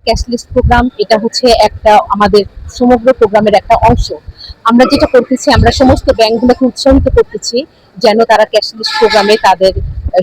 Cashless programme এটা হচ্ছে একটা আমাদের সমগ্র প্রোগ্রামের একটা অংশ। আমরা যেটা করতেছি, আমরা সমস্ত ব্যাংকগুলোকে উৎসাহিত করতেছি যেন তারা ক্যাশলেস প্রোগ্রামে তাদের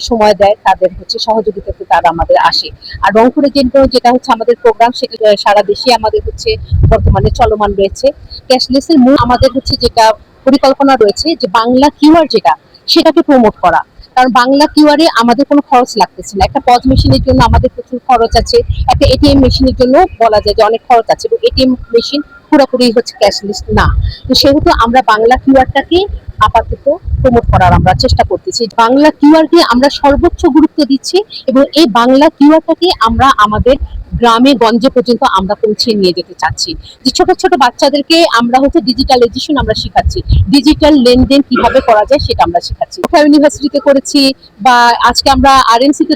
সময় দেয়, তাদের হচ্ছে সহযোগিতাতে তারা আমাদের আসে। আর রংপুরে যেটা হচ্ছে আমাদের প্রোগ্রাম, সেটা সারা দেশে আমাদের হচ্ছে বর্তমানে চলমান রয়েছে। ক্যাশলেসের মূল আমাদের হচ্ছে যেটা পরিকল্পনা রয়েছে যে বাংলা কিউআর যেটা, সেটাকে প্রমোট করা। কারণ বাংলা কিউআরে আমাদের কোনো খরচ লাগতেছে না। একটা পজ মেশিনের জন্য আমাদের প্রচুর খরচ আছে, একটা এটিএম মেশিনের জন্য বলা যায় যে অনেক খরচ আছে, এবং এটিএম মেশিন পুরোপুরি হচ্ছে ক্যাশলেস না। তো সেহেতু আমরা বাংলা কিউআরটাকে আপাতত প্রমোট করার আমরা চেষ্টা করতেছি। বাংলা কিউআরকে আমরা সর্বোচ্চ গুরুত্ব দিচ্ছি, এবং এই বাংলা কিউআরটাকে আমরা আমাদের গ্রামে গঞ্জে পর্যন্ত আমরা পৌঁছে নিয়ে যেতে চাচ্ছি। যে ছোট ছোট বাচ্চাদেরকে আমরা হচ্ছে ডিজিটালাইজেশন আমরা শেখাচ্ছি, ডিজিটাল লেনদেন কিভাবে করা যায় সেটা আমরা শেখাচ্ছি। ইউনিভার্সিটিতে করেছি, বা আজকে আমরা আরএনসি তে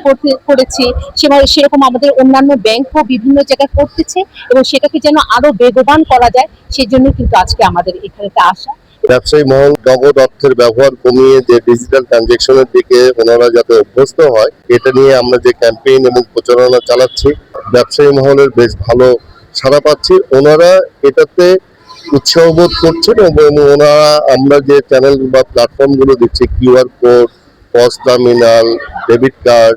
করেছি, সেরকম আমাদের অন্যান্য ব্যাংকও বিভিন্ন জায়গায় করতেছে, এবং সেটাকে যেন আরো বেগবান করা যায় সেই জন্য কিন্তু আজকে আমাদের এখানে আসা। ব্যবসায়ী মহল নগদ অর্থের ব্যবহার কমিয়ে যে ডিজিটাল ট্রানজেকশনের দিকে ওনারা যাতে অভ্যস্ত হয়, এটা নিয়ে আমরা যে ক্যাম্পেইন এবং প্রচারণা চালাচ্ছি, ব্যবসায়ী মহলের বেশ ভালো সাড়া পাচ্ছি। ওনারা এটাতে উৎসাহ বোধ করছেন, এবং ওনারা আমরা যে চ্যানেল বা প্ল্যাটফর্ম গুলো দিচ্ছি, QR code, POS terminal, debit card,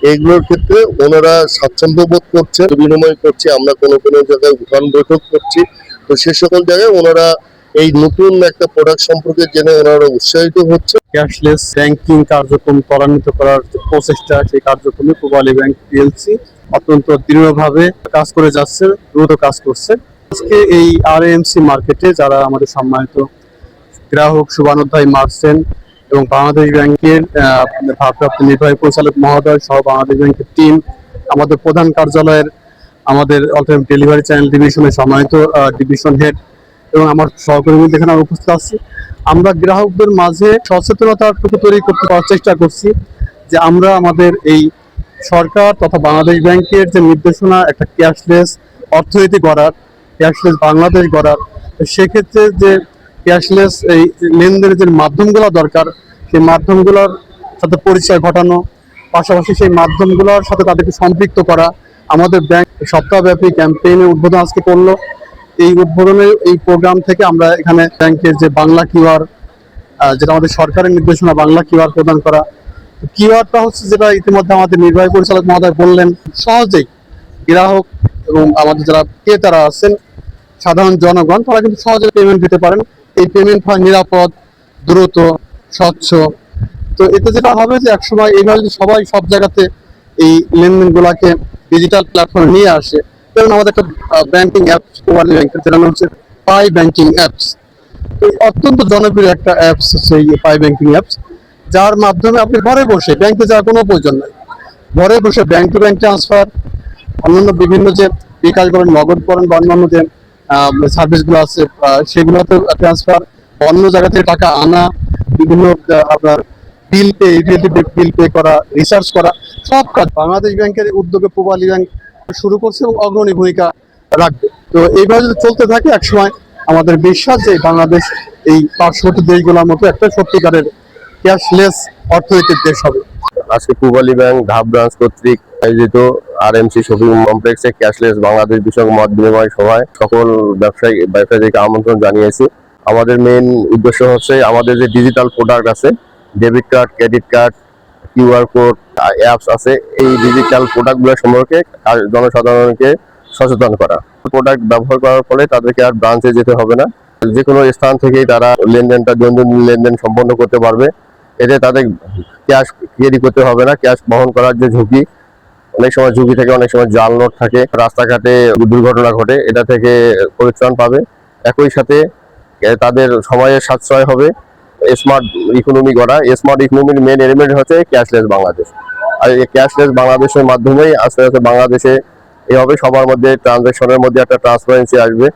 এইগুলোর ক্ষেত্রে ওনারা স্বাচ্ছন্দ্য বোধ করছে, বিনিময় করছে। আমরা কোনো কোনো জায়গায় উঠান বৈঠক করছি, তো সে সকল জায়গায় ওনারা এই নতুন একটা প্রোডাক্ট সম্পর্কে জেনে ওনারা উৎসাহিত হচ্ছে। ক্যাশলেস ব্যাংকিং কার্যক্রম ত্বরান্বিত করার যে প্রচেষ্টা, সেই কার্যক্রমে পূবালী ব্যাংক পিএলসি অত্যন্ত দৃঢ়ভাবে কাজ করে যাচ্ছে, দ্রুত কাজ করছে। আজকে এই আরএমসি মার্কেটে যারা আমাদের সম্মানিত গ্রাহক শুভানুধ্যায়ী মার্চেন্ট এবং বাংলাদেশ ব্যাংকের ভারপ্রাপ্ত নির্বাহী পরিচালক মহোদয় সহ বাংলাদেশ ব্যাংকের টিম, আমাদের প্রধান কার্যালয়ের আমাদের অল্টারনেটিভ ডেলিভারি চ্যানেল ডিভিশনের সম্মানিত ডিভিশন হেড এবং আমার সহকর্মীদের এখানে উপস্থিত আছি। আমরা গ্রাহকদের মাঝে সচেতনতাটুকু তৈরি করতে চেষ্টা করছি যে আমরা আমাদের এই সরকার তথা বাংলাদেশ ব্যাংকের যে নির্দেশনা, একটা ক্যাশলেস অর্থনীতি গড়ার, ক্যাশলেস বাংলাদেশ গড়ার, সেক্ষেত্রে যে ক্যাশলেস এই লেনদেনের যে মাধ্যমগুলো দরকার, সেই মাধ্যমগুলোর সাথে পরিচয় ঘটানো, পাশাপাশি সেই মাধ্যমগুলোর সাথে তাদেরকে সম্পৃক্ত করা। আমাদের ব্যাংক সপ্তাহব্যাপী ক্যাম্পেইনের উদ্বোধন আজকে করলো। এই উদ্বোধনের এই প্রোগ্রাম থেকে আমরা এখানে ব্যাংকের যে বাংলা কিউআর, যেটা আমাদের সরকারের নির্দেশনা, বাংলা কিউআর প্রদান করা। কিউআরটা হচ্ছে যেটা ইতিমধ্যে আমাদের নির্বাহী পরিচালক মহোদয় বললেন, সহজেই গ্রাহক এবং আমাদের যারা ক্রেতারা আছেন, সাধারণ জনগণ, তারা কিন্তু সহজে পেমেন্ট দিতে পারেন। এই পেমেন্ট হয় নিরাপদ, দ্রুত, স্বচ্ছ। তো এতে যেটা হবে যে একসময় এইভাবে যদি সবাই সব জায়গাতে এই লেনদেনগুলোকে ডিজিটাল প্ল্যাটফর্মে নিয়ে আসে, যেমন আমাদের একটা ব্যাংকিং অ্যাপস পূবালী ব্যাংকের, যেটা হচ্ছে পাই ব্যাংকিং অ্যাপস। অত্যন্ত জনপ্রিয় একটা অ্যাপস হচ্ছে এই পাই ব্যাংকিং অ্যাপস, যার মাধ্যমে আপনি ঘরে বসে ব্যাংকে যাওয়ার কোনো প্রয়োজন নাই, ঘরে বসে ব্যাংক টু ব্যাংক ট্রান্সফার, অন্যান্য বিভিন্ন যে বিকাশ করেন, নগদ করেন, বা অন্যান্য যে সার্ভিসগুলো আছে সেগুলোতে ট্রান্সফার, অন্য জায়গা থেকে টাকা আনা, বিভিন্ন আপনার bill pay, utility bill pay করা, রিচার্জ করা, সব কাজ বাংলাদেশ ব্যাংকের উদ্যোগে পূবালী ব্যাংক শুরু করছে এবং অগ্রণী ভূমিকা রাখবে। তো এইভাবে যদি চলতে থাকে, একসময় আমাদের বিশ্বাস যে বাংলাদেশ এই পার্শ্ববর্তী দেশগুলোর মতো একটা সত্যিকারের ক্যাশলেস অর্থনৈতিক দেশ হবে। আজকে পূবালী ব্যাংক ঢাব ব্রাঞ্চ কর্তৃক আয়োজিত আরএমসি শপিং কমপ্লেক্সে ক্যাশলেস বাংলাদেশ বিষয়ক মত বিনিময় সভায় সকল ব্যবসায়ীদেরকে আমন্ত্রণ জানিয়েছি। আমাদের মেইন উদ্দেশ্য হচ্ছে আমাদের যে ডিজিটাল প্রোডাক্ট আছে, debit card, credit card, QR code, apps আছে, এই ডিজিটাল প্রোডাক্টগুলো সম্পর্কে জনসাধারণকে সচেতন করা। প্রোডাক্ট ব্যবহার করার ফলে তাদেরকে আর ব্রাঞ্চে যেতে হবে না, যে কোনো স্থান থেকেই তারা দৈনন্দিন লেনদেন সম্পন্ন করতে পারবে। এতে তাদের ক্যাশ ক্যারি করতে হবে না। ক্যাশ বহন করার যে ঝুঁকি, অনেক সময় ঝুঁকি থাকে, অনেক সময় জাল নোট থাকে, রাস্তাঘাটে দুর্ঘটনা ঘটে, এটা থেকে পরিত্রাণ পাবে। একই সাথে তাদের সময়ের সাশ্রয় হবে। স্মার্ট ইকোনমি গড়া, স্মার্ট ইকোনমির মেন এলিমেন্ট হচ্ছে ক্যাশলেস বাংলাদেশ। আর এই ক্যাশলেস বাংলাদেশের মাধ্যমেই আস্তে আস্তে বাংলাদেশে এভাবে সবার মধ্যে ট্রানজাকশনের মধ্যে একটা ট্রান্সপারেন্সি আসবে।